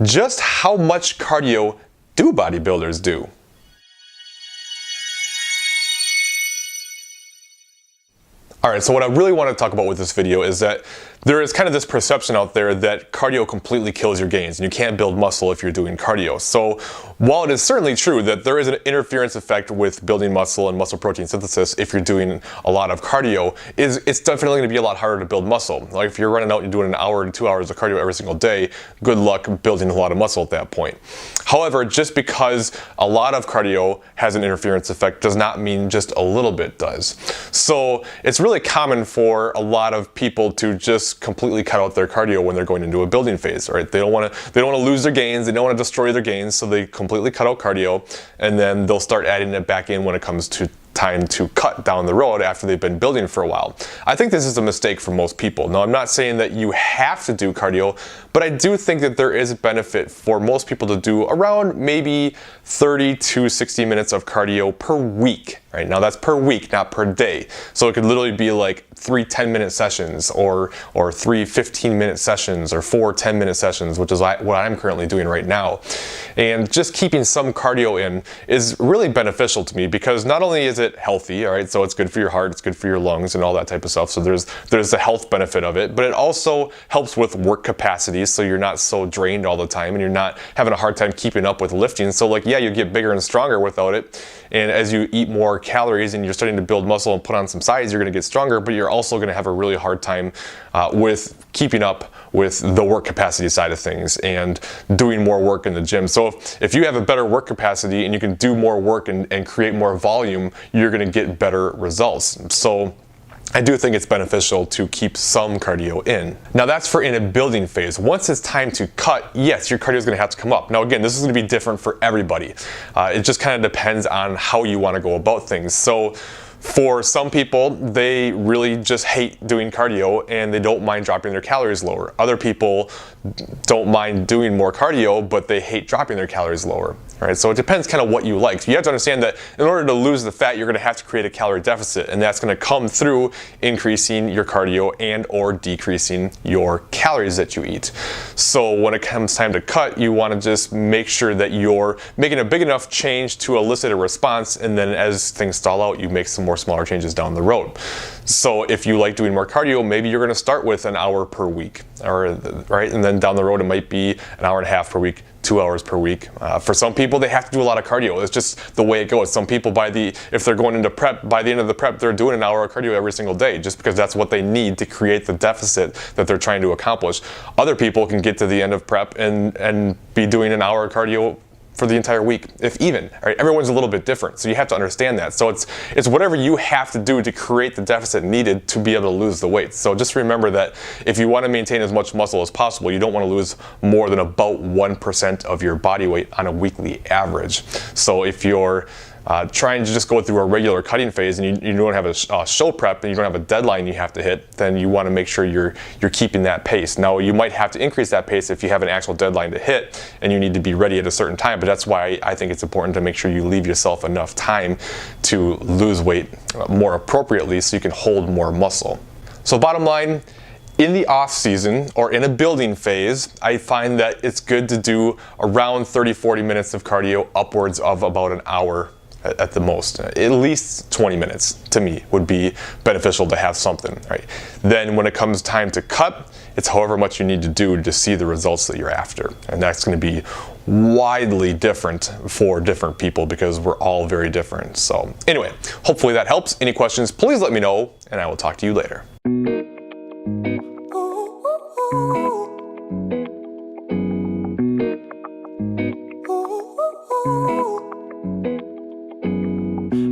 just how much cardio do bodybuilders do? Alright, so what I really want to talk about with this video is that there is kind of this perception out there that cardio completely kills your gains and you can't build muscle if you're doing cardio. So while it is certainly true that there is an interference effect with building muscle and muscle protein synthesis if you're doing a lot of cardio, it's definitely going to be a lot harder to build muscle. Like if you're running out and doing an hour to 2 hours of cardio every single day, good luck building a lot of muscle at that point. However, just because a lot of cardio has an interference effect does not mean just a little bit does. So it's really common for a lot of people to just completely cut out their cardio when they're going into a building phase, right? They don't want to lose their gains, they don't want to destroy their gains, so they completely cut out cardio, and then they'll start adding it back in when it comes to time to cut down the road after they've been building for a while. I think this is a mistake for most people. Now, I'm not saying that you have to do cardio, but I do think that there is a benefit for most people to do around maybe 30 to 60 minutes of cardio per week. Right now, that's per week, not per day. So it could literally be like 3 10-minute sessions or 3 15-minute sessions or 4 10-minute sessions, which is what I'm currently doing right now. And just keeping some cardio in is really beneficial to me because not only is it healthy, all right, so it's good for your heart, it's good for your lungs and all that type of stuff. So there's the health benefit of it, but it also helps with work capacity, so you're not so drained all the time and you're not having a hard time keeping up with lifting. So like, yeah, you get bigger and stronger without it. And as you eat more calories and you're starting to build muscle and put on some size, you're going to get stronger, but you're also going to have a really hard time with keeping up with the work capacity side of things and doing more work in the gym. So if you have a better work capacity and you can do more work and create more volume, you're going to get better results. So I do think it's beneficial to keep some cardio in. Now that's for in a building phase. Once it's time to cut, yes, your cardio is going to have to come up. Now again, this is going to be different for everybody. It just kind of depends on how you want to go about things. So for some people, they really just hate doing cardio and they don't mind dropping their calories lower. Other people don't mind doing more cardio, but they hate dropping their calories lower. Right? So it depends kind of what you like. So you have to understand that in order to lose the fat, you're going to have to create a calorie deficit, and that's going to come through increasing your cardio and or decreasing your calories that you eat. So when it comes time to cut, you want to just make sure that you're making a big enough change to elicit a response, and then as things stall out, you make some more smaller changes down the road. So if you like doing more cardio, maybe you're going to start with an hour per week, right? And then down the road, it might be an hour and a half per week, 2 hours per week. For some people, they have to do a lot of cardio. It's just the way it goes. Some people, if they're going into prep, by the end of the prep, they're doing an hour of cardio every single day, just because that's what they need to create the deficit that they're trying to accomplish. Other people can get to the end of prep and be doing an hour of cardio for the entire week, if even. Right? Everyone's a little bit different, so you have to understand that. So it's whatever you have to do to create the deficit needed to be able to lose the weight. So just remember that if you want to maintain as much muscle as possible, you don't want to lose more than about 1% of your body weight on a weekly average. So if you're trying to just go through a regular cutting phase and you don't have a show prep and you don't have a deadline you have to hit, then you want to make sure you're keeping that pace. Now you might have to increase that pace if you have an actual deadline to hit and you need to be ready at a certain time, but that's why I think it's important to make sure you leave yourself enough time to lose weight more appropriately so you can hold more muscle. So bottom line, in the off season or in a building phase, I find that it's good to do around 30-40 minutes of cardio, upwards of about an hour at the most. At least 20 minutes to me would be beneficial to have something, right? Then when it comes time to cut, it's however much you need to do to see the results that you're after. And that's going to be widely different for different people because we're all very different. So anyway, hopefully that helps. Any questions, please let me know and I will talk to you later.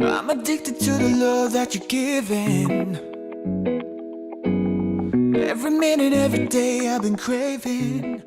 I'm addicted to the love that you're giving. Every minute, every day I've been craving.